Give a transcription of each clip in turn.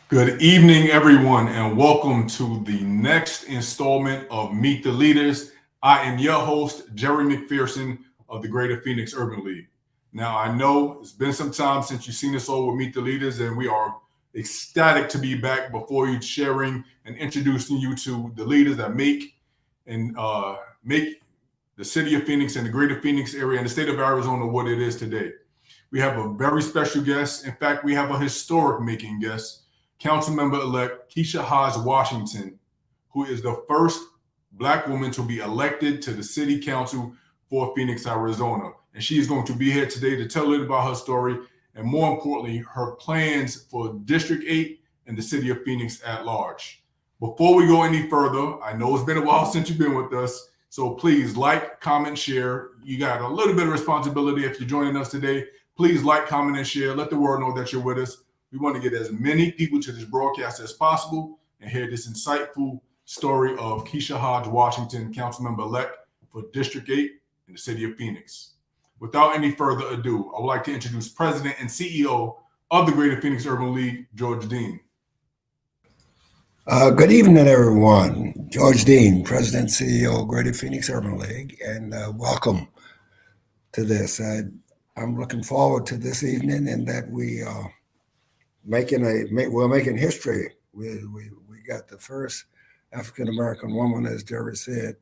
Good evening, everyone, and welcome to the next installment of Meet the Leaders. I am your host, Jerry McPherson of the Greater Phoenix Urban League. Now, I know it's been some time since you've seen us all with Meet the Leaders, and we are ecstatic to be back before you, sharing and introducing you to the leaders that make the city of Phoenix and the Greater Phoenix area and the state of Arizona what it is today. We have a very special guest. In fact, we have a historic making guest. Councilmember-elect Kesha Hodge Washington, who is the first Black woman to be elected to the City Council for Phoenix, Arizona. And she is going to be here today to tell a little about her story and, more importantly, her plans for District 8 and the City of Phoenix at large. Before we go any further, I know it's been a while since you've been with us, so please like, comment, share. You got a little bit of responsibility if you're joining us today. Please like, comment, and share. Let the world know that you're with us. We want to get as many people to this broadcast as possible and hear this insightful story of Kesha Hodge Washington, Councilmember-elect for District 8 in the city of Phoenix. Without any further ado, I would like to introduce President and CEO of the Greater Phoenix Urban League, George Dean. Good evening, everyone. George Dean, President and CEO of Greater Phoenix Urban League, and welcome to this. I'm looking forward to this evening and that we're making history. We got the first African American woman, as Jerry said,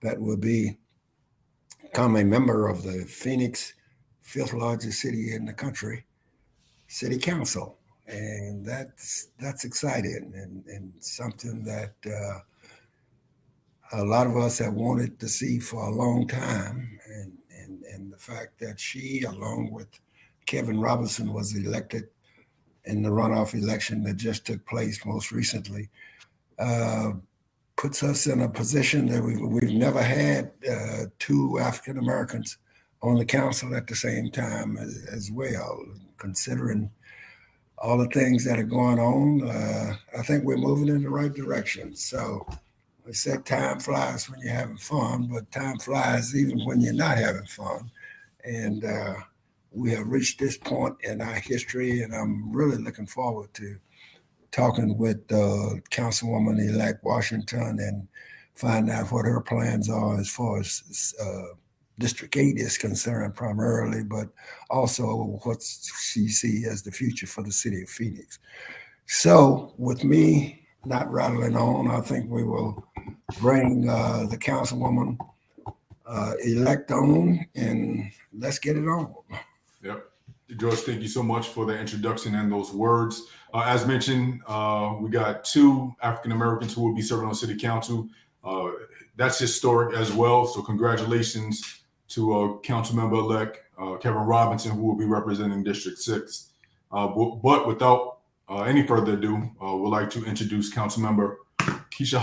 that will become a member of the Phoenix, fifth largest city in the country, City Council, and that's exciting and something that a lot of us have wanted to see for a long time. And the fact that she, along with Kevin Robinson, was elected in the runoff election that just took place most recently, puts us in a position that we've never had two African Americans on the council at the same time as well. Considering all the things that are going on, I think we're moving in the right direction. So we said time flies when you're having fun, but time flies even when you're not having fun. And we have reached this point in our history, and I'm really looking forward to talking with Councilwoman-elect Washington and find out what her plans are as far as District 8 is concerned primarily, but also what she sees as the future for the city of Phoenix. So with me not rattling on, I think we will bring the Councilwoman elect on, and let's get it on. Yep. George, thank you so much for the introduction and those words. As mentioned, we got two African Americans who will be serving on City Council. That's historic as well. So congratulations to Councilmember-elect Kevin Robinson, who will be representing District 6. But without any further ado, we'd like to introduce Councilmember-elect Kesha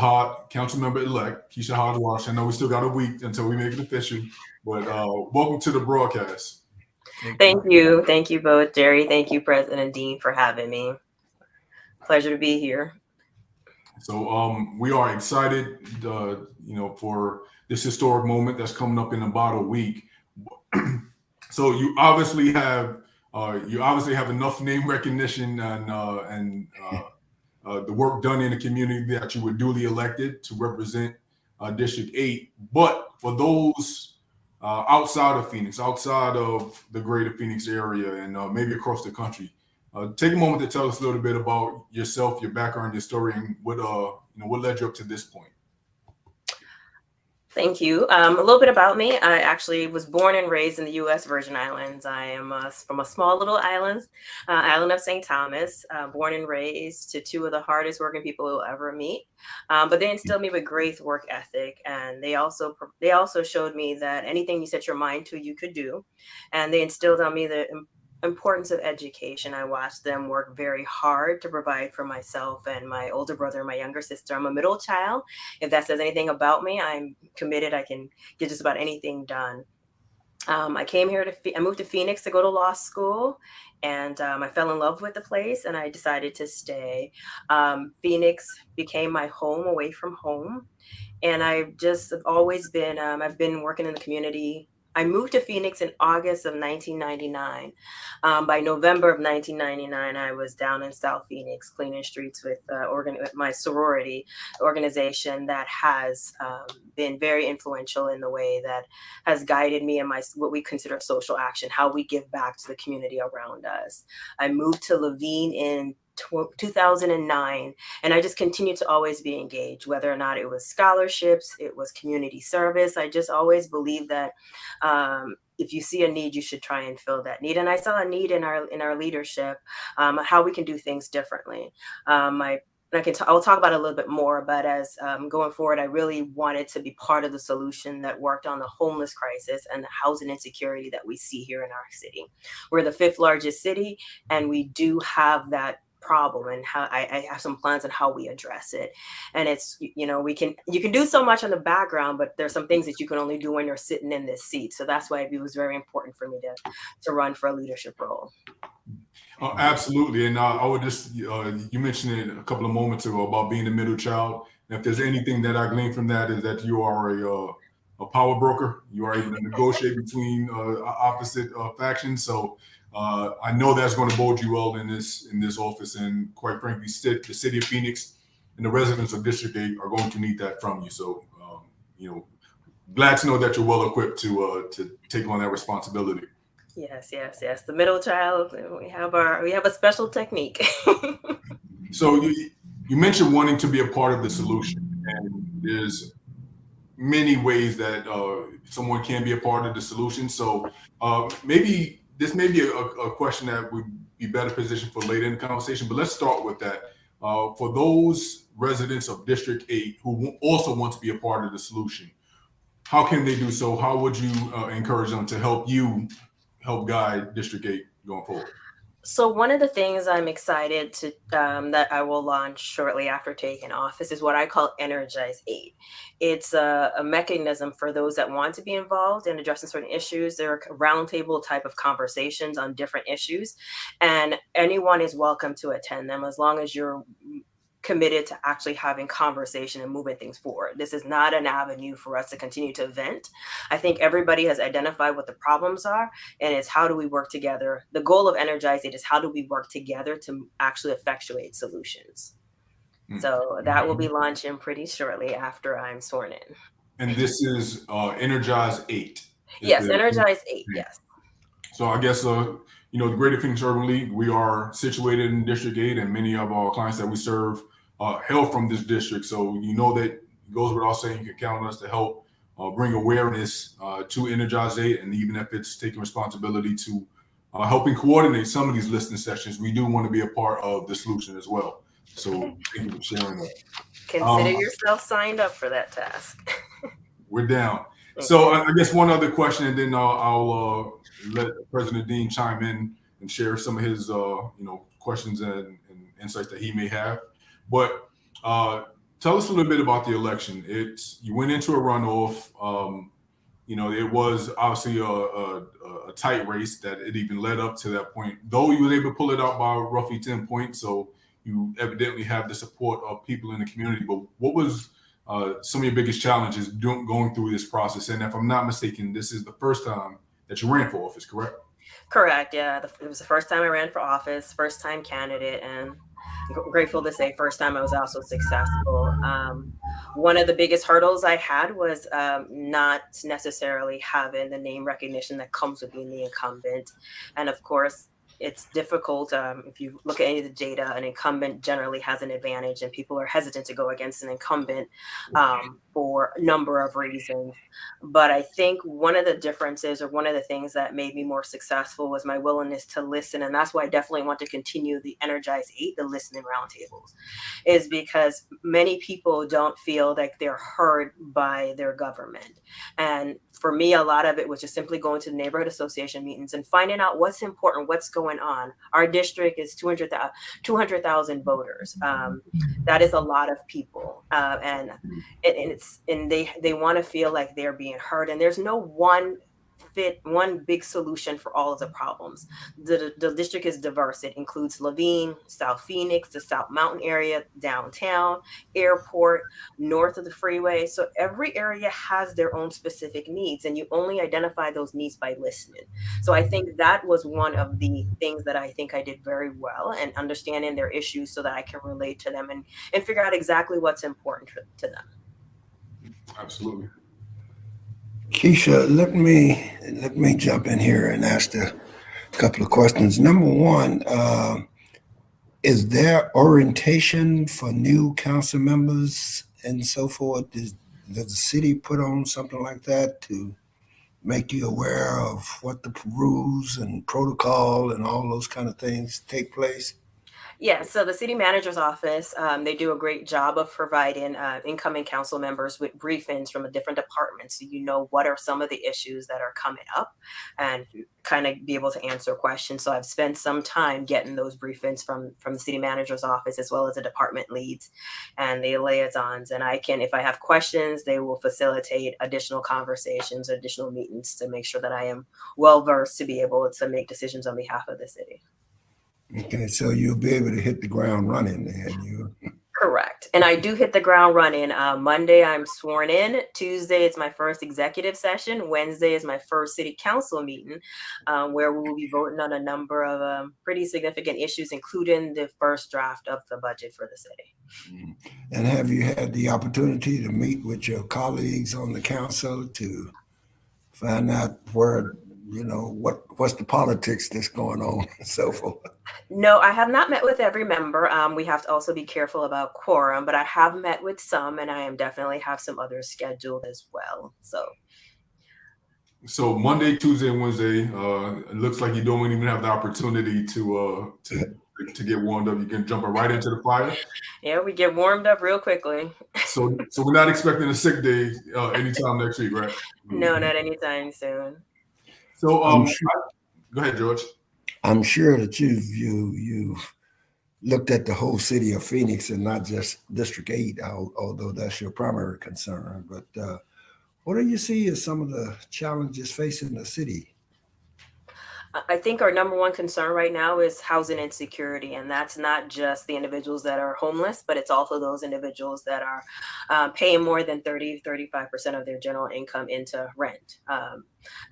Hodge Washington. I know we still got a week until we make it official, but welcome to the broadcast. Thank you. Thank you both, Jerry. Thank you, President Dean, for having me. Pleasure to be here. So we are excited, for this historic moment that's coming up in about a week. So you obviously have enough name recognition and the work done in the community that you were duly elected to represent District 8. But for those outside of Phoenix, outside of the Greater Phoenix area, and maybe across the country, take a moment to tell us a little bit about yourself, your background, your story, and what led you up to this point. Thank you. A little bit about me. I actually was born and raised in the U.S. Virgin Islands. I am from a small little island of St. Thomas, born and raised to two of the hardest working people you'll ever meet. But they instilled me with great work ethic, and they also showed me that anything you set your mind to, you could do. And they instilled on me the importance of education. I watched them work very hard to provide for myself and my older brother and my younger sister. I'm a middle child. If that says anything about me, I'm committed. I can get just about anything done. I moved to Phoenix to go to law school, and I fell in love with the place, and I decided to stay. Phoenix became my home away from home. And I've just always been, I've been working in the community I moved to Phoenix in August of 1999. By November of 1999, I was down in South Phoenix cleaning streets with with my sorority organization that has been very influential in the way that has guided me in my what we consider social action, how we give back to the community around us. I moved to Laveen in 2009, and I just continued to always be engaged, whether or not it was scholarships, it was community service. I just always believed that if you see a need, you should try and fill that need. And I saw a need in our leadership, how we can do things differently. I'll talk about it a little bit more, but as going forward, I really wanted to be part of the solution that worked on the homeless crisis and the housing insecurity that we see here in our city. We're the 5th largest city, and we do have that problem, and how I have some plans on how we address it. And it's, you can do so much in the background, but there's some things that you can only do when you're sitting in this seat. So that's why it was very important for me to run for a leadership role. Absolutely. And I would just, you mentioned it a couple of moments ago about being the middle child. And if there's anything that I glean from that, is that you are a power broker. You are able to negotiate between opposite factions. So I know that's going to bode you well in this office. And quite frankly, the city of Phoenix and the residents of District 8 are going to need that from you. So, glad to know that you're well equipped to take on that responsibility. Yes. The middle child, we have a special technique. So you mentioned wanting to be a part of the solution, and there's many ways that someone can be a part of the solution. So maybe this may be a question that would be better positioned for later in the conversation, but let's start with that. For those residents of District 8 who also want to be a part of the solution, how can they do so? How would you encourage them to help guide District 8 going forward? So one of the things I'm excited to that I will launch shortly after taking office is what I call Energize 8. It's a mechanism for those that want to be involved in addressing certain issues. There are roundtable type of conversations on different issues, and anyone is welcome to attend them as long as you're committed to actually having conversation and moving things forward. This is not an avenue for us to continue to vent. I think everybody has identified what the problems are, and it's how do we work together. The goal of Energize It is how do we work together to actually effectuate solutions. So that will be launching pretty shortly after I'm sworn in. And this is Energize 8. Yes, Energize 8, yes. So I guess, the Greater Phoenix Urban League, we are situated in District 8, and many of our clients that we serve hail from this district. So that it goes without saying, you can count on us to help bring awareness to Energize 8, and even if it's taking responsibility to helping coordinate some of these listening sessions, we do want to be a part of the solution as well. So thank you for sharing that. Consider yourself signed up for that task. We're down. So I guess one other question, and then I'll let President Dean chime in and share some of his questions and insights that he may have. But tell us a little bit about the election. You went into a runoff. It was obviously a tight race that it even led up to that point. Though you were able to pull it out by roughly 10 points, so you evidently have the support of people in the community. But what was some of your biggest challenges going through this process? And if I'm not mistaken, this is the first time that you ran for office, correct? Correct. Yeah, it was the first time I ran for office, first time candidate, and I'm grateful to say first time I was also successful. One of the biggest hurdles I had was not necessarily having the name recognition that comes with being the incumbent. And of course, it's difficult. If you look at any of the data, an incumbent generally has an advantage, and people are hesitant to go against an incumbent for a number of reasons. But I think one of the differences, or one of the things that made me more successful, was my willingness to listen. And that's why I definitely want to continue the Energize 8, the listening roundtables, is because many people don't feel like they're heard by their government. And for me, a lot of it was just simply going to the neighborhood association meetings and finding out what's important, what's going on. Our district is 200,000 voters. That is a lot of people, and they want to feel like they're being heard. And there's no one one big solution for all of the problems. The district is diverse. It includes Levine, South Phoenix, the South Mountain area, downtown, airport, north of the freeway. So every area has their own specific needs, and you only identify those needs by listening. So I think that was one of the things that I think I did very well, and understanding their issues so that I can relate to them and figure out exactly what's important to them. Absolutely. Kesha, let me jump in here and ask a couple of questions. Number one, is there orientation for new council members and so forth? Does the city put on something like that to make you aware of what the rules and protocol and all those kind of things take place? Yeah, so the city manager's office, they do a great job of providing incoming council members with briefings from a different department. So you know what are some of the issues that are coming up and kind of be able to answer questions. So I've spent some time getting those briefings from the city manager's office, as well as the department leads and the liaisons. And I can, if I have questions, they will facilitate additional conversations, additional meetings to make sure that I am well versed to be able to make decisions on behalf of the city. Okay, so you'll be able to hit the ground running then. Correct. And I do hit the ground running. Monday, I'm sworn in. Tuesday is my first executive session. Wednesday is my first city council meeting, where we will be voting on a number of pretty significant issues, including the first draft of the budget for the city. And have you had the opportunity to meet with your colleagues on the council to find out where, what's the politics that's going on and so forth? No, I have not met with every member. We have to also be careful about quorum, but I have met with some, and I am definitely have some others scheduled as well. So Monday, Tuesday, and Wednesday, it looks like you don't even have the opportunity to get warmed up. You can jump right into the fire. Yeah, we get warmed up real quickly. So we're not expecting a sick day anytime next week, right? No, not anytime soon. So go ahead, George. I'm sure that you've looked at the whole city of Phoenix and not just District 8, although that's your primary concern. But what do you see as some of the challenges facing the city? I think our number one concern right now is housing insecurity, and that's not just the individuals that are homeless, but it's also those individuals that are paying more than 35% of their general income into rent.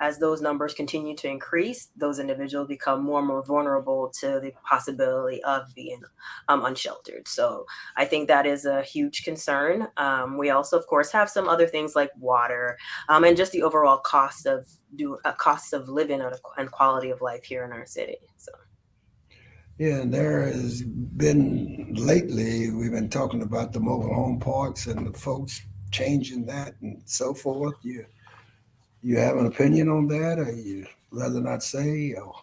As those numbers continue to increase, those individuals become more and more vulnerable to the possibility of being unsheltered. So I think that is a huge concern. We also, of course, have some other things like water and just the overall cost of living and quality of life here in our city. So. Yeah, and there has been lately, we've been talking about the mobile home parks and the folks changing that and so forth. You have an opinion on that, or you rather not say? Or?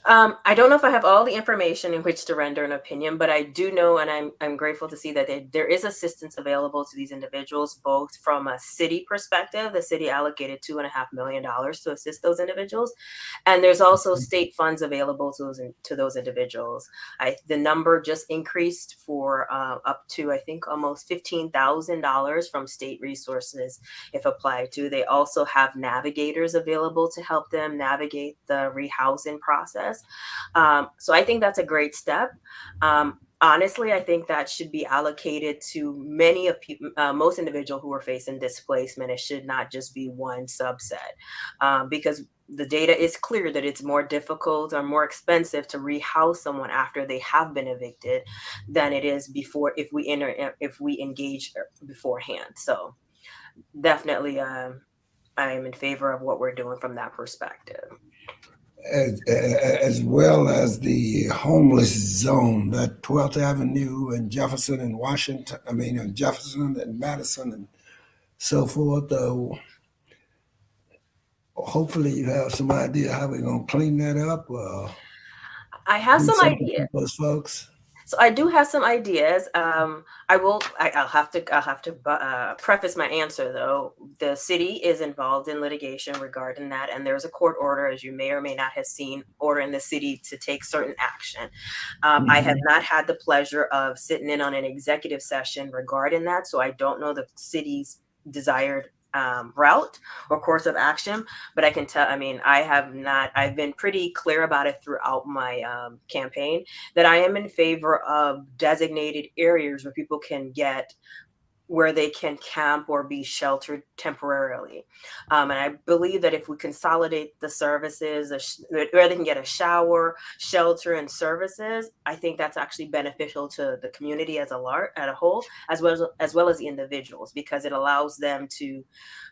I don't know if I have all the information in which to render an opinion, but I do know, and I'm grateful to see that there is assistance available to these individuals, both from a city perspective. The city allocated $2.5 million to assist those individuals, and there's also state funds available to those individuals. The number just increased for up to, I think, almost $15,000 from state resources if applied to. They also have navigators available to help them navigate the rehousing process. So I think that's a great step. Honestly, I think that should be allocated to many of most individuals who are facing displacement. It should not just be one subset, because the data is clear that it's more difficult or more expensive to rehouse someone after they have been evicted than it is before if we engage beforehand. So definitely, I am in favor of what we're doing from that perspective. As well as the homeless zone, that 12th Avenue and Jefferson and Washington, and Jefferson and Madison and so forth. Hopefully you have some idea how we're going to clean that up. I have some ideas. Those folks. So I do have some ideas. I'll have to preface my answer though. The city is involved in litigation regarding that, and there's a court order, as you may or may not have seen, ordering the city to take certain action. I have not had the pleasure of sitting in on an executive session regarding that, so I don't know the city's desired route or course of action. But I can tell, I mean, I've been pretty clear about it throughout my campaign that I am in favor of designated areas where people can get where they can camp or be sheltered temporarily. And I believe that if we consolidate the services, where they can get a shower, shelter, and services, I think that's actually beneficial to the community as a whole, as well as the individuals, because it allows them to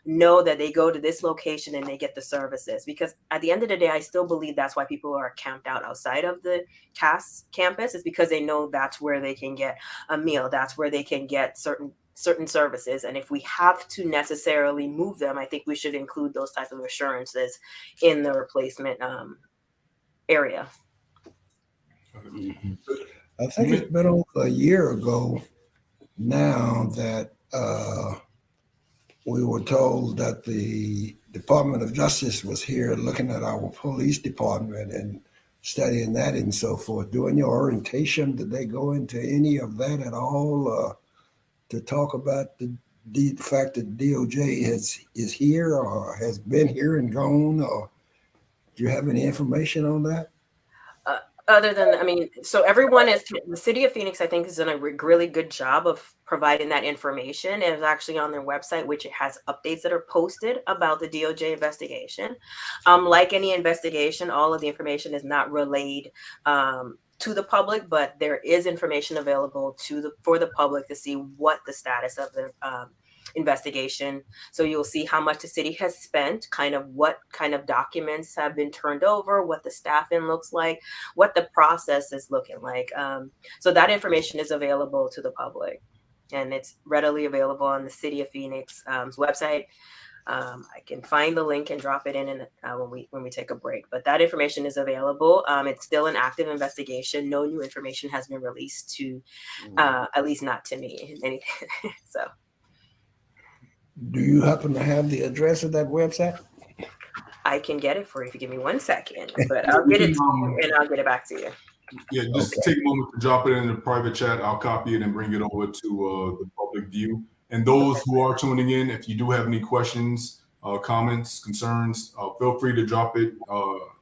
know that they go to this location and they get the services. Because at the end of the day, I still believe that's why people are camped out outside of the campus, is because they know that's where they can get a meal, that's where they can get certain services. And if we have to necessarily move them, I think we should include those types of assurances in the replacement area. I think it's been over a year ago now that we were told that the Department of Justice was here looking at our police department and studying that and so forth. During your orientation, did they go into any of that at all to talk about the fact that DOJ is here or has been here and gone? Or do you have any information on that? Other than, so the city of Phoenix, I think, has done a really good job of providing that information. It is actually on their website, which it has updates that are posted about the DOJ investigation. Like any investigation, all of the information is not relayed to the public, but there is information available for the public to see what the status of the investigation. So you'll see how much the city has spent, kind of what kind of documents have been turned over, what the staffing looks like, what the process is looking like. So that information is available to the public, and it's readily available on the City of Phoenix website. I can find the link and drop it in when we take a break. But that information is available. It's still an active investigation. No new information has been released to, at least not to me. Anything. So. Do you happen to have the address of that website? I can get it for you if you give me 1 second, but I'll get it and I'll get it back to you. Yeah, just take a moment to drop it in the private chat. I'll copy it and bring it over to the public view. And those who are tuning in, if you do have any questions, comments, concerns, feel free to drop it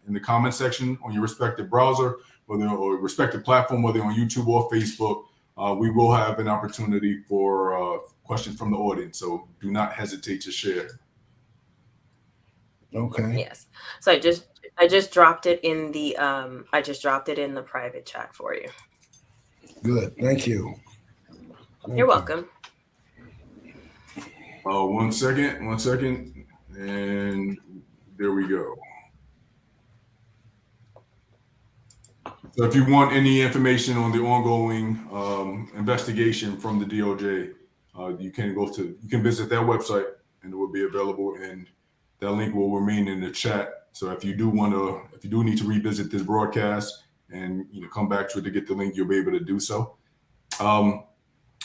in the comment section on your respective browser or respective platform, whether on YouTube or Facebook. We will have an opportunity for questions from the audience, so do not hesitate to share. Okay. Yes. So I just dropped it in the private chat for you. Good. Thank you. You're welcome. 1 second, and there we go. So if you want any information on the ongoing investigation from the DOJ, you can visit that website and it will be available, and that link will remain in the chat. So if you do need to revisit this broadcast and come back to it to get the link, you'll be able to do so.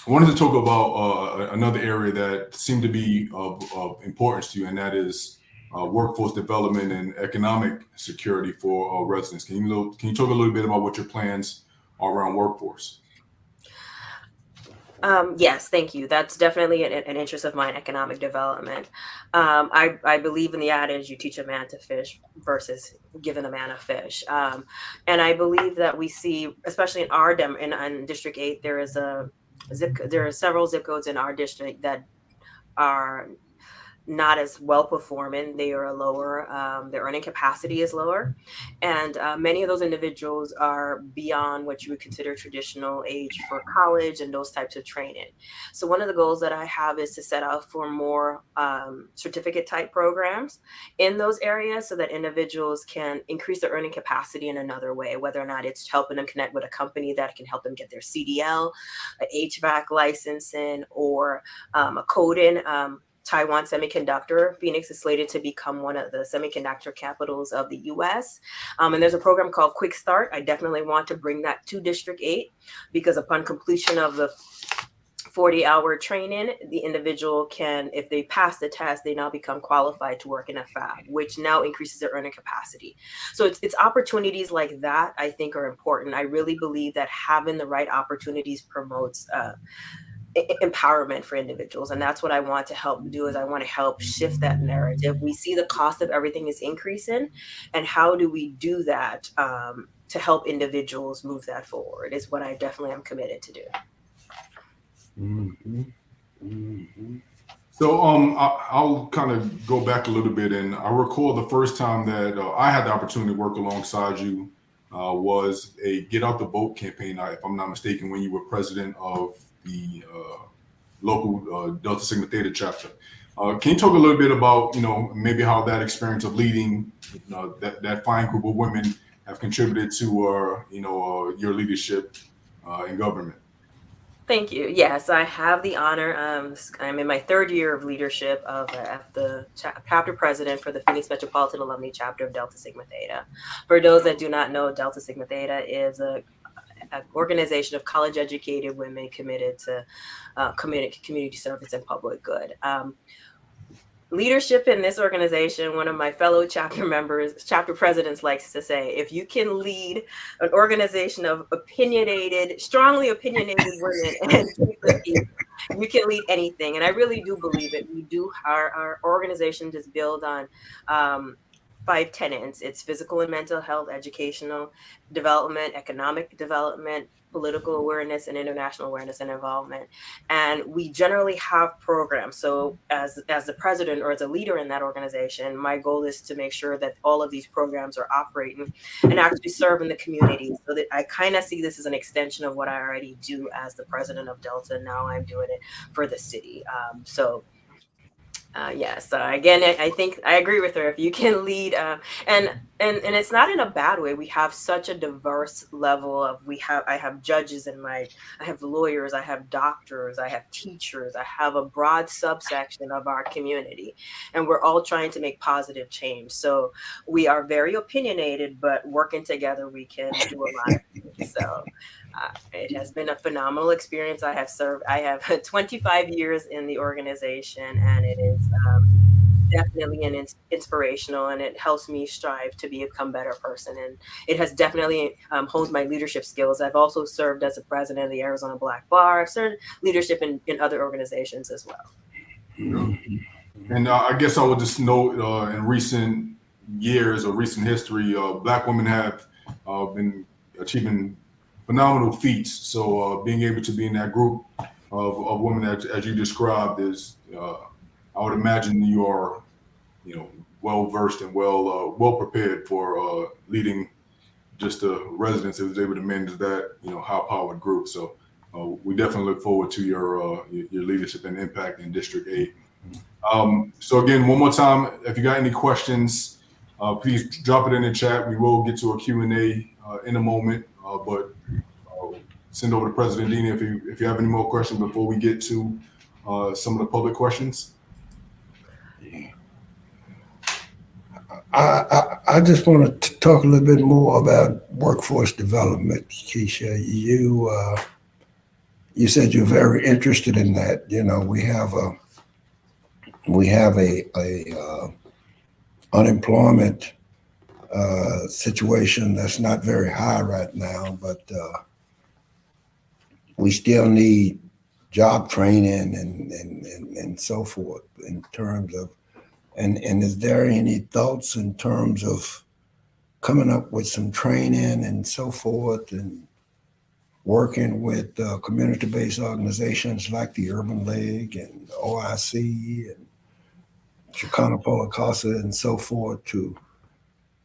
I wanted to talk about another area that seemed to be of importance to you, and that is workforce development and economic security for residents. Can you talk a little bit about what your plans are around workforce? Yes, thank you. That's definitely an interest of mine, economic development. I believe in the adage, you teach a man to fish versus giving a man a fish. And I believe that we see, especially in our in District 8, there are several zip codes in our district that are not as well performing. They are lower, their earning capacity is lower. And many of those individuals are beyond what you would consider traditional age for college and those types of training. So one of the goals that I have is to set out for more certificate type programs in those areas so that individuals can increase their earning capacity in another way, whether or not it's helping them connect with a company that can help them get their CDL, a HVAC licensing, or a coding. Taiwan Semiconductor. Phoenix is slated to become one of the semiconductor capitals of the U.S. And there's a program called Quick Start. I definitely want to bring that to District 8 because upon completion of the 40-hour training, the individual can, if they pass the test, they now become qualified to work in a fab, which now increases their earning capacity. So it's opportunities like that I think are important. I really believe that having the right opportunities promotes empowerment for individuals. And that's what I want to help do, is I want to help shift that narrative. We see the cost of everything is increasing, and how do we do that to help individuals move that forward is what I definitely am committed to do. Mm-hmm. Mm-hmm. So I'll kind of go back a little bit, and I recall the first time that I had the opportunity to work alongside you was a Get Out the Boat campaign, if I'm not mistaken, when you were president of the local Delta Sigma Theta chapter. Can you talk a little bit about, maybe how that experience of leading that fine group of women have contributed to, your leadership in government? Thank you. Yes, I have the honor. I'm in my third year of leadership of the chapter president for the Phoenix Metropolitan Alumni Chapter of Delta Sigma Theta. For those that do not know, Delta Sigma Theta is an organization of college-educated women committed to community service and public good. Leadership in this organization, one of my fellow chapter presidents likes to say, if you can lead an organization of strongly opinionated women and you can lead anything. And I really do believe it. We do, our organization is built on 5 tenets. It's physical and mental health, educational development, economic development, political awareness, and international awareness and involvement. And we generally have programs. So as the president or as a leader in that organization, my goal is to make sure that all of these programs are operating and actually serve in the community. So that I kind of see this as an extension of what I already do as the president of Delta. Now I'm doing it for the city. Yes. Again, I think I agree with her. If you can lead, and it's not in a bad way. We have such a diverse level of. I have judges I have lawyers, I have doctors, I have teachers, I have a broad subsection of our community, and we're all trying to make positive change. So we are very opinionated, but working together, we can do a lot of things. So. It has been a phenomenal experience. I have 25 years in the organization, and it is definitely inspirational, and it helps me strive to become a better person. And it has definitely honed my leadership skills. I've also served as a president of the Arizona Black Bar. I've served leadership in other organizations as well. And I guess I would just note in recent years or recent history, Black women have been achieving phenomenal feats. So being able to be in that group of women as you described is, I would imagine you are, well versed and well prepared for leading just a residence that was able to manage that, high powered group. So we definitely look forward to your leadership and impact in District 8. So again, one more time, if you got any questions, please drop it in the chat. We will get to a Q&A in a moment, but send over to President Dina if you have any more questions before we get to some of the public questions. I just want to talk a little bit more about workforce development, Kesha. You said you're very interested in that. We have a unemployment situation that's not very high right now, but we still need job training and so forth in terms of, and is there any thoughts in terms of coming up with some training and so forth and working with community-based organizations like the Urban League and OIC and Chicano Casa and so forth to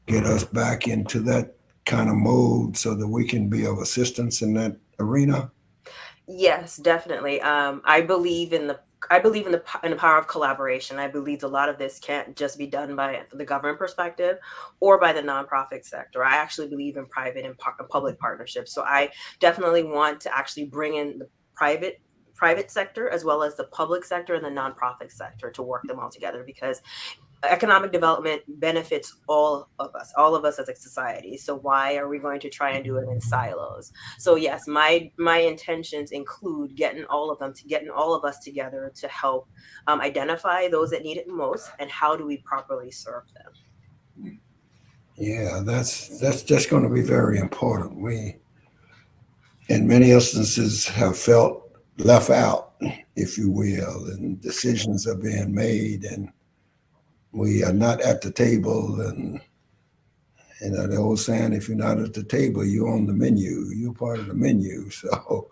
get us back into that kind of mode so that we can be of assistance in that arena? Yes, definitely. I believe in the power of collaboration. I believe a lot of this can't just be done by the government perspective or by the nonprofit sector. I actually believe in private and public partnerships. So I definitely want to actually bring in the private sector as well as the public sector and the nonprofit sector to work them all together, because economic development benefits all of us as a society. So why are we going to try and do it in silos? So yes, my intentions include getting all of us together to help identify those that need it most, and how do we properly serve them. Yeah, that's just going to be very important. We, in many instances, have felt left out if you will, and decisions are being made, and we are not at the table. And the old saying, if you're not at the table, you're on the menu. You're part of the menu. So,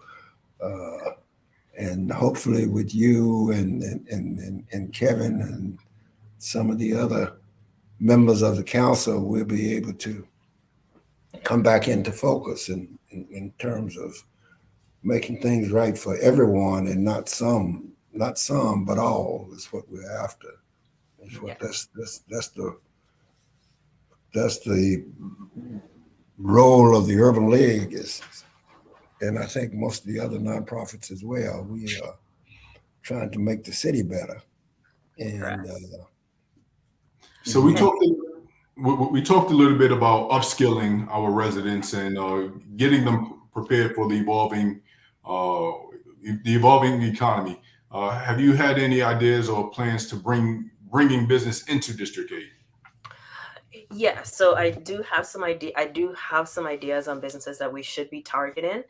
and hopefully with you and Kevin and some of the other members of the council, we'll be able to come back into focus in terms of making things right for everyone, and not some, but all is what we're after. That's what that's the role of the Urban League is, and I think most of the other nonprofits as well. We are trying to make the city better, and so we talked a little bit about upskilling our residents and getting them prepared for the evolving economy. Have you had any ideas or plans to bringing business into District 8? Yes, so I do have some ideas on businesses that we should be targeting,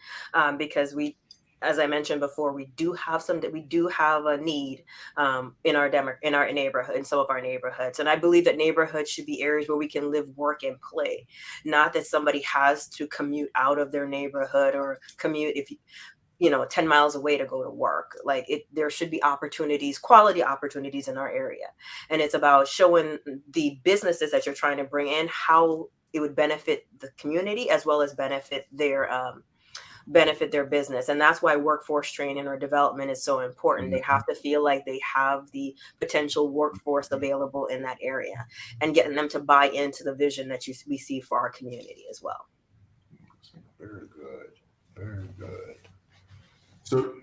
because we, as I mentioned before, we do have a need in our neighborhood, in some of our neighborhoods, and I believe that neighborhoods should be areas where we can live, work, and play. Not that somebody has to commute out of their neighborhood or commute 10 miles away to go to work. There should be quality opportunities in our area. And it's about showing the businesses that you're trying to bring in how it would benefit the community as well as benefit their business. And that's why workforce training or development is so important. They have to feel like they have the potential workforce available in that area, and getting them to buy into the vision that we see for our community as well. Very good. Very good. So,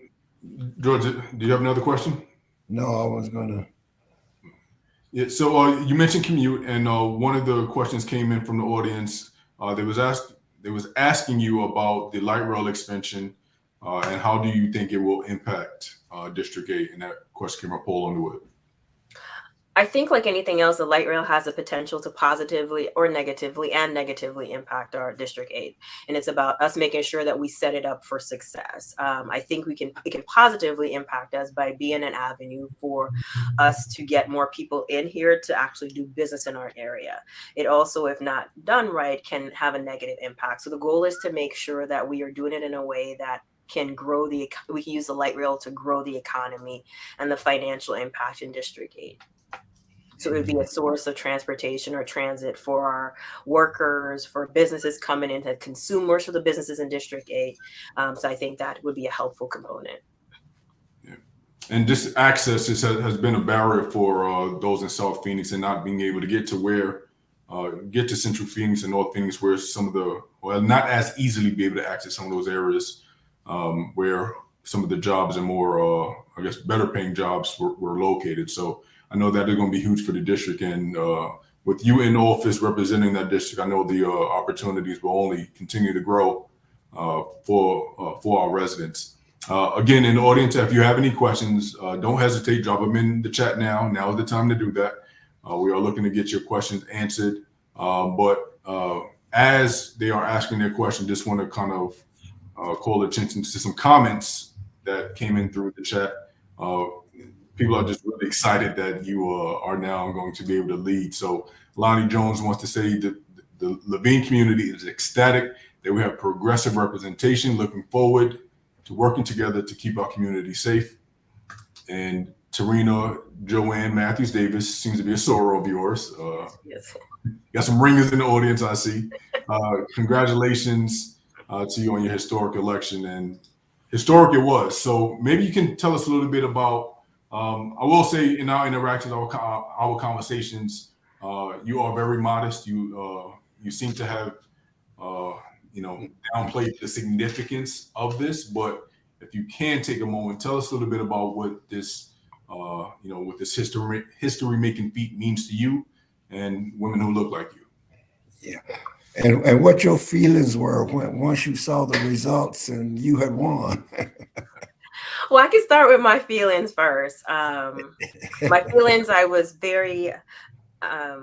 George, do you have another question? No, I was gonna. Yeah. So you mentioned commute, and one of the questions came in from the audience. They was asking you about the light rail expansion, and how do you think it will impact District 8? And that question came up all on the web. I think, like anything else, the light rail has the potential to positively or negatively impact our District 8. And it's about us making sure that we set it up for success. I think it can positively impact us by being an avenue for us to get more people in here to actually do business in our area. It also, if not done right, can have a negative impact. So the goal is to make sure that we are doing it in a way that can we can use the light rail to grow the economy and the financial impact in District 8. So it would be a source of transportation or transit for our workers, for businesses coming in, to consumers for the businesses in District 8. So I think that would be a helpful component. Yeah. And just access has been a barrier for those in South Phoenix, and not being able to get to Central Phoenix and North Phoenix, where not as easily be able to access some of those areas where some of the jobs and more, better paying jobs were located. So I know that is going to be huge for the district, and with you in office representing that district, I know the opportunities will only continue to grow for our residents. Again, in the audience, if you have any questions, don't hesitate, drop them in the chat now. Now is the time to do that. We are looking to get your questions answered, but as they are asking their question, just want to kind of call attention to some comments that came in through the chat. People are just really excited that you are now going to be able to lead. So Lonnie Jones wants to say that the Levine community is ecstatic that we have progressive representation, looking forward to working together to keep our community safe. And Tarina Joanne Matthews Davis seems to be a soror of yours. Yes. Got some ringers in the audience, I see. Congratulations to you on your historic election, and historic it was. So maybe you can tell us a little bit about, I will say in our interactions, our conversations, you are very modest. You seem to have, downplayed the significance of this, but if you can take a moment, tell us a little bit about what this, what this history making feat means to you and women who look like you. Yeah. And what your feelings were once you saw the results and you had won. Well, I can start with my feelings first. My feelings, I was very, I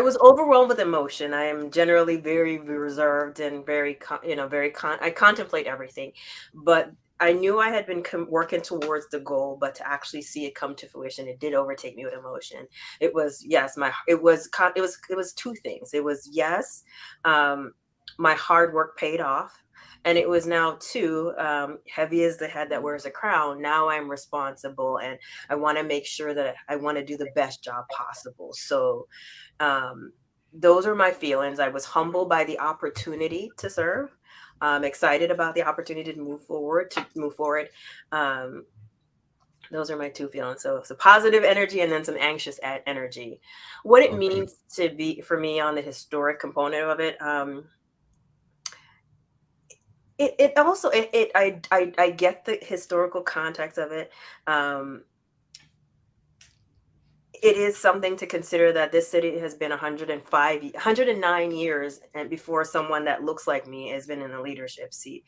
was overwhelmed with emotion. I am generally very reserved and I contemplate everything. But I knew I had been working towards the goal, but to actually see it come to fruition, it did overtake me with emotion. It was, yes, it was two things. It was, yes, my hard work paid off. And it was now two, heavy is the head that wears a crown. Now I'm responsible, and I want to make sure that I want to do the best job possible. So those are my feelings. I was humbled by the opportunity to serve. I'm excited about the opportunity to move forward. Those are my two feelings. So it's a positive energy and then some anxious energy. What it means to be for me on the historic component of it. I get the historical context of it. It is something to consider that this city has been 109 years and before someone that looks like me has been in a leadership seat.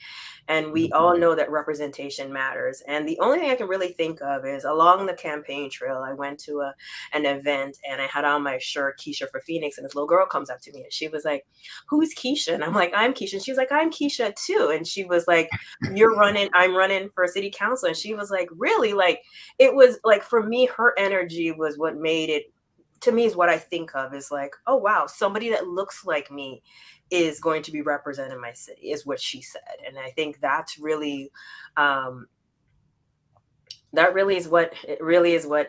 And we all know that representation matters. And the only thing I can really think of is along the campaign trail, I went to an event and I had on my shirt, Kesha for Phoenix. And this little girl comes up to me and she was like, "Who's Kesha?" And I'm like, "I'm Kesha." And she was like, "I'm Kesha too." And she was like, I'm running for city council. And she was like, "Really?" Like, it was like, for me, her energy was what made it, to me, is what I think of is like, oh wow, somebody that looks like me is going to be representing my city, is what she said. And I think that's really that really is what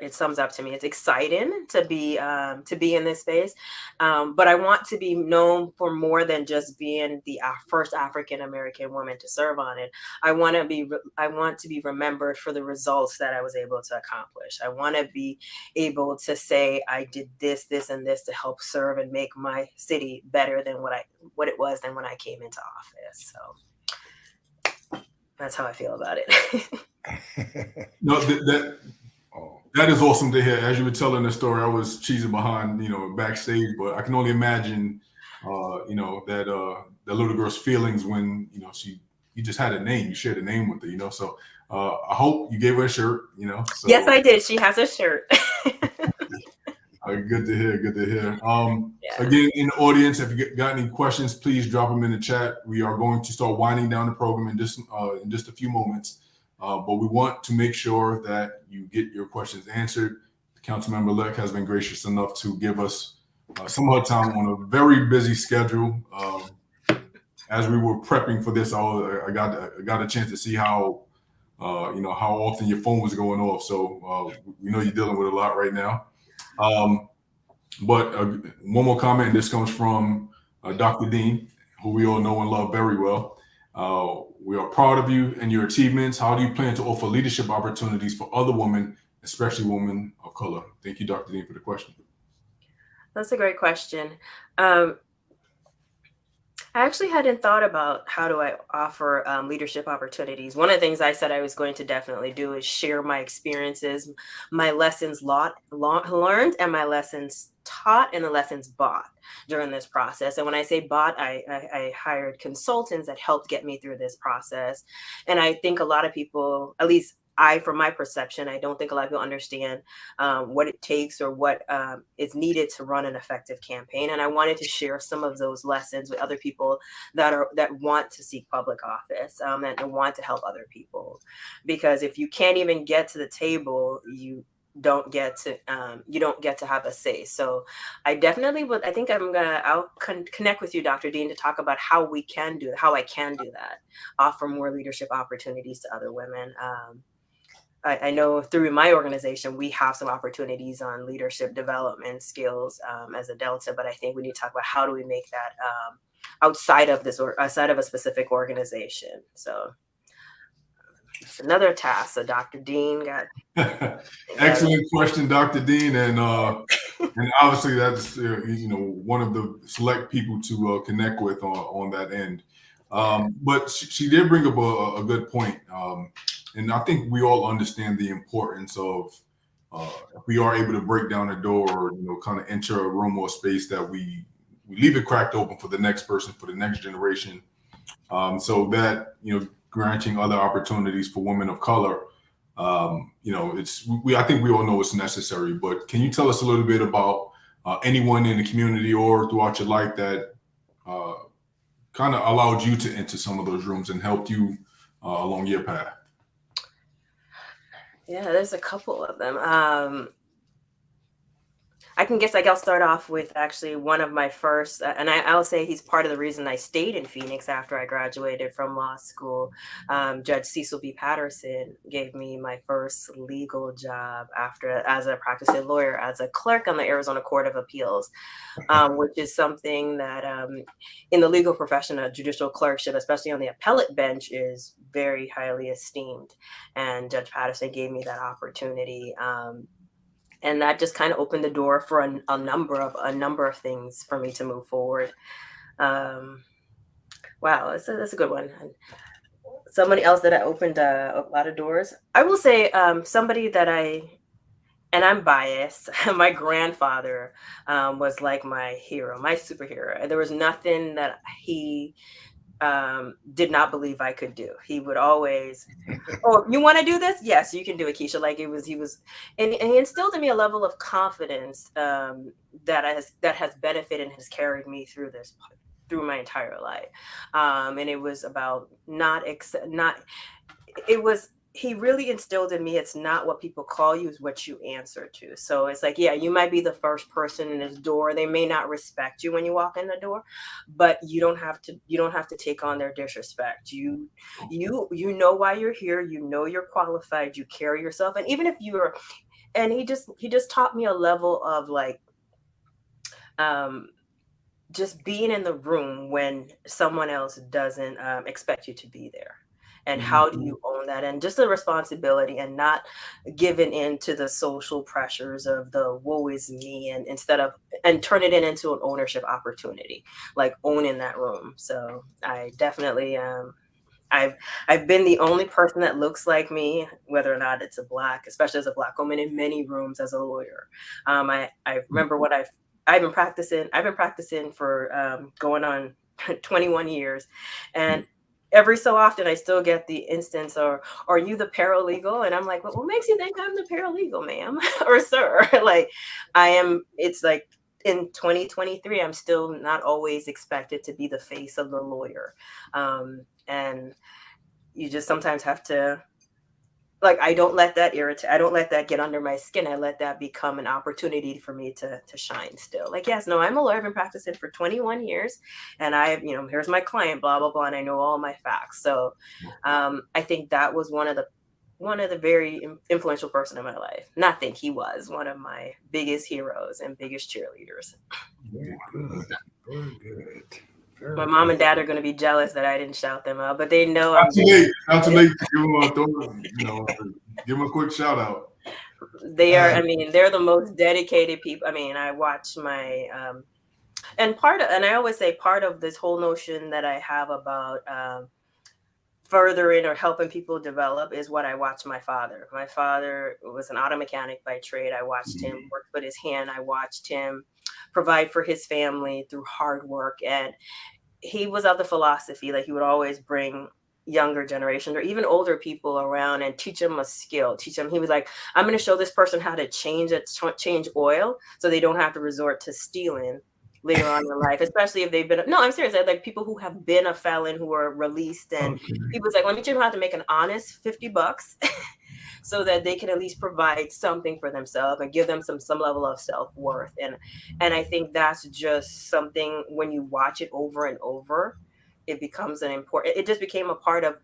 it sums up to me. It's exciting to be in this space, but I want to be known for more than just being the first African American woman to serve on it. I want to be remembered for the results that I was able to accomplish. I want to be able to say I did this, and this to help serve and make my city better than what it was than when I came into office. So that's how I feel about it. No, that is awesome to hear. As you were telling the story, I was cheesing behind, backstage, but I can only imagine, that little girl's feelings when, you just had a name, you shared a name with her, So I hope you gave her a shirt, So, yes, I did. She has a shirt. Good to hear. Good to hear. Yeah. Again, in the audience, if you got any questions, please drop them in the chat. We are going to start winding down the program in just a few moments. But we want to make sure that you get your questions answered. The Councilmember-elect has been gracious enough to give us some of her time on a very busy schedule. As we were prepping for this, I got a chance to see how often your phone was going off. So we know you're dealing with a lot right now. But one more comment, and this comes from Dr. Dean, who we all know and love very well. We are proud of you and your achievements. How do you plan to offer leadership opportunities for other women, especially women of color? Thank you, Dr. Dean, for the question. That's a great question. I actually hadn't thought about how do I offer leadership opportunities. One of the things I said I was going to definitely do is share my experiences, my lessons learned, and my lessons taught and the lessons bought during this process. And when I say bought, I hired consultants that helped get me through this process. And I think a lot of people, at least from my perception, I don't think a lot of people understand what it takes or what is needed to run an effective campaign. And I wanted to share some of those lessons with other people that want to seek public office and want to help other people. Because if you can't even get to the table, you don't get to have a say. So I definitely would. I think I'll connect with you, Dr. Dean, to talk about how I can do that, offer more leadership opportunities to other women. I know through my organization, we have some opportunities on leadership development skills as a Delta, but I think we need to talk about how do we make that outside of a specific organization. So it's another task. So Dr. Dean got excellent question, Dr. Dean, and obviously that's one of the select people to connect with on that end. But she did bring up a good point. And I think we all understand the importance of if we are able to break down a door or kind of enter a room or space that we leave it cracked open for the next person, for the next generation, so that granting other opportunities for women of color. I think we all know it's necessary. But can you tell us a little bit about anyone in the community or throughout your life that kind of allowed you to enter some of those rooms and helped you along your path? Yeah, there's a couple of them. I'll start off with actually one of my first, and I'll say he's part of the reason I stayed in Phoenix after I graduated from law school. Judge Cecil B. Patterson gave me my first legal job as a practicing lawyer, as a clerk on the Arizona Court of Appeals, which is something that in the legal profession, a judicial clerkship, especially on the appellate bench, is very highly esteemed. And Judge Patterson gave me that opportunity. And that just kind of opened the door for a number of things for me to move forward. Wow, that's a good one. Somebody else that I opened a lot of doors. I will say somebody that and I'm biased. My grandfather was like my hero, my superhero. There was nothing that he did not believe I could do. He would always, oh, you want to do this? Yes, you can do it, Kesha. Like he was, and he instilled in me a level of confidence that has benefited and has carried me through my entire life. And it was about he really instilled in me, it's not what people call you, is what you answer to. So it's like, yeah, you might be the first person in this door. They may not respect you when you walk in the door, but you don't have to take on their disrespect. You know why you're here. You know you're qualified. You carry yourself. And even if he just taught me a level of like, just being in the room when someone else doesn't expect you to be there. And how do you own that? And just the responsibility and not giving in to the social pressures of the woe is me, and turn it into an ownership opportunity, like owning that room. So I definitely, I've been the only person that looks like me, whether or not it's especially as a Black woman, in many rooms as a lawyer. I remember I've been practicing for going on 21 years, and every so often I still get the instance, or are you the paralegal? And I'm like, well, what makes you think I'm the paralegal, ma'am or sir? Like it's like in 2023, I'm still not always expected to be the face of the lawyer. And you just sometimes have to, like, I don't let that irritate. I don't let that get under my skin. I let that become an opportunity for me to shine still. Like, yes, no, I'm a lawyer. I've been practicing for 21 years, and here's my client, blah, blah, blah. And I know all my facts. So I think that was one of the very influential person in my life. Not think he was one of my biggest heroes and biggest cheerleaders. Very good. Very good. My mom and dad are going to be jealous that I didn't shout them out, but they know Not too late. Not too late to give them a quick shout out. They are. I mean, they're the most dedicated people. I mean, I watch my and I always say part of this whole notion that I have about furthering or helping people develop is what I watched my father. My father was an auto mechanic by trade. I watched him work with his hand. I watched him provide for his family through hard work, and he was of the philosophy that he would always bring younger generations or even older people around and teach them a skill. He was like, I'm going to show this person how to change oil so they don't have to resort to stealing later on in life, especially if they've been, no, I'm serious. Like people who have been a felon who are released, and he was like, let me teach them how to make an honest $50 so that they can at least provide something for themselves and give them some level of self-worth. And I think that's just something, when you watch it over and over, it becomes it just became a part of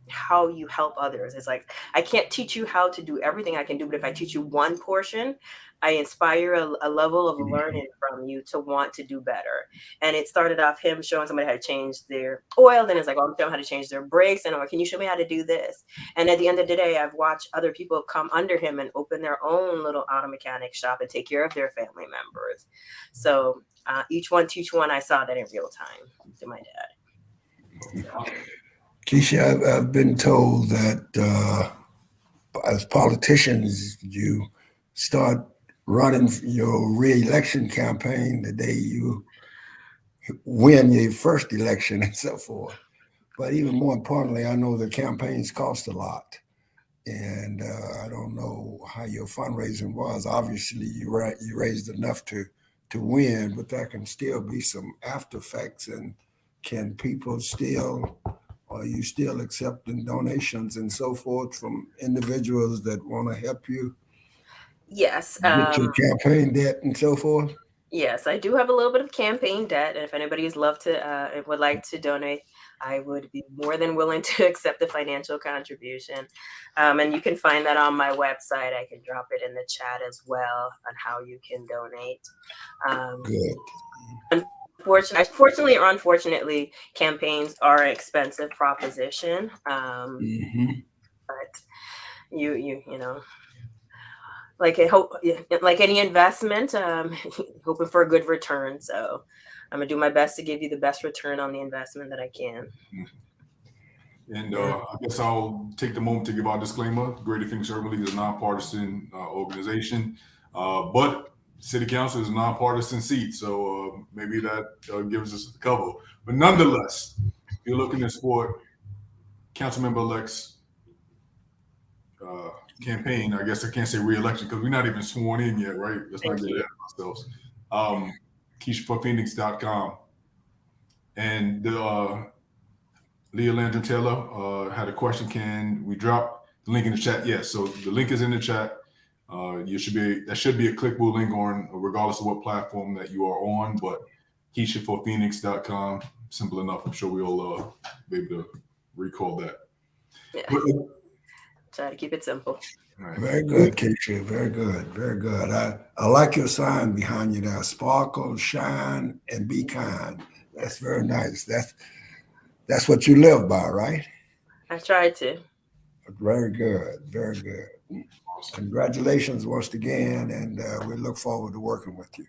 how you help others. It's like, I can't teach you how to do everything I can do, but if I teach you one portion, I inspire a level of learning from you to want to do better. And it started off him showing somebody how to change their oil. Then it's like, oh, I'm showing how to change their brakes. And I'm like, can you show me how to do this? And at the end of the day, I've watched other people come under him and open their own little auto mechanic shop and take care of their family members. So each one teach one. I saw that in real time to my dad. So. Kesha, I've been told that as politicians, you start running your re-election campaign the day you win your first election and so forth. But even more importantly, I know the campaigns cost a lot. And I don't know how your fundraising was. Obviously, you raised enough to win, but there can still be some after effects. And can people still Are you still accepting donations and so forth from individuals that want to help you Yes. get your campaign debt and so forth? Yes, I do have a little bit of campaign debt, and if anybody's love to would like to donate, I would be more than willing to accept the financial contribution. And you can find that on my website. I can drop it in the chat as well on how you can donate. Good. Fortunately or unfortunately, campaigns are an expensive proposition. Mhm. But you know, like like any investment, hoping for a good return. So I'm gonna do my best to give you the best return on the investment that I can. And I guess I'll take the moment to give our disclaimer. Greater Phoenix Urban League is a nonpartisan organization, but City Council is a nonpartisan seat, so maybe that gives us the cover. But nonetheless, if you're looking to support Councilmember-elect's campaign, I guess I can't say re-election because we're not even sworn in yet, right? Let's not get ahead of ourselves. KeshaForPhoenix.com. And Leah Landry Taylor had a question. Can we drop the link in the chat? Yes. So the link is in the chat. That should be a clickable link on, regardless of what platform that you are on. But KeshaForPhoenix.com, simple enough. I'm sure we'll be able to recall that. Yeah. Try to keep it simple. Right. Very good, Kesha. Very good. Very good. I like your sign behind you there. Sparkle, shine, and be kind. That's very nice. That's what you live by, right? I tried to. Very good. Very good. Congratulations once again, and we look forward to working with you.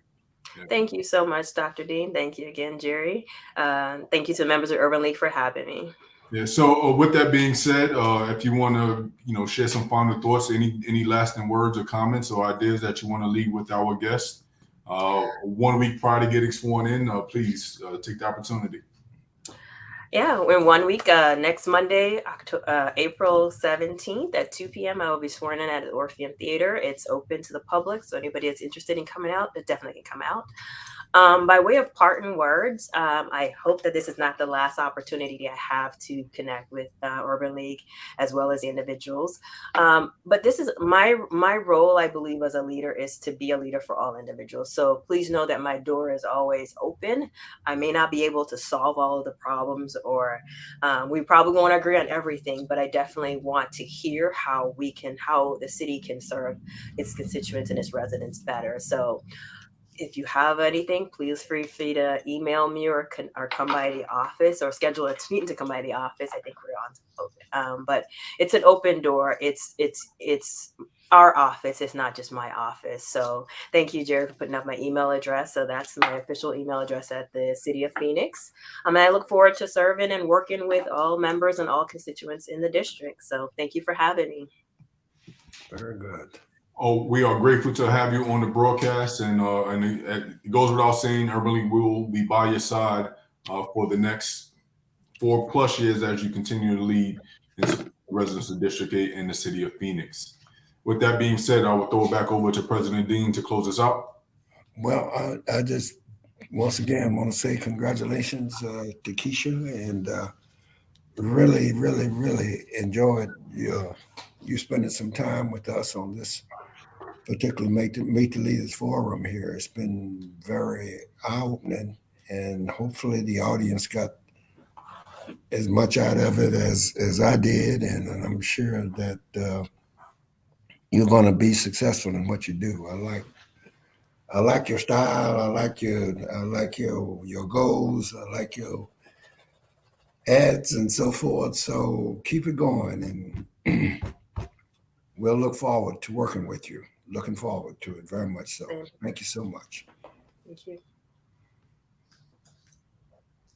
Thank you so much, Dr. Dean. Thank you again, Jerry. Thank you to the members of Urban League for having me. Yeah. So with that being said, if you want to, share some final thoughts, any lasting words or comments or ideas that you want to leave with our guests, 1 week prior to getting sworn in, please take the opportunity. Yeah, in 1 week, next Monday, April 17th at 2 p.m., I will be sworn in at the Orpheum Theater. It's open to the public, so anybody that's interested in coming out, they definitely can come out. By way of parting words, I hope that this is not the last opportunity I have to connect with Urban League as well as the individuals. But this is my role, I believe, as a leader is to be a leader for all individuals. So please know that my door is always open. I may not be able to solve all of the problems, or we probably won't agree on everything, but I definitely want to hear how the city can serve its constituents and its residents better. So if you have anything, please feel free to email me or come by the office or schedule a meeting to come by the office. I think we're on, but it's an open door. It's our office. It's not just my office. So thank you, Jerry, for putting up my email address. So that's my official email address at the City of Phoenix. And I look forward to serving and working with all members and all constituents in the district. So thank you for having me. Very good. Oh, we are grateful to have you on the broadcast, and it goes without saying, Urban League will be by your side for the next 4+ years as you continue to lead the residents of District 8 in the City of Phoenix. With that being said, I will throw it back over to President Dean to close us out. Well, I just once again want to say congratulations to Kesha, and really, really, really enjoyed you spending some time with us on this particular Meet the Leaders Forum here. It's been very eye-opening, and hopefully the audience got as much out of it as I did, and I'm sure that you're going to be successful in what you do. I like your style. I like your goals. I like your ads and so forth. So keep it going, and we'll look forward to working with you. Looking forward to it very much so. Thank you so much. Thank you.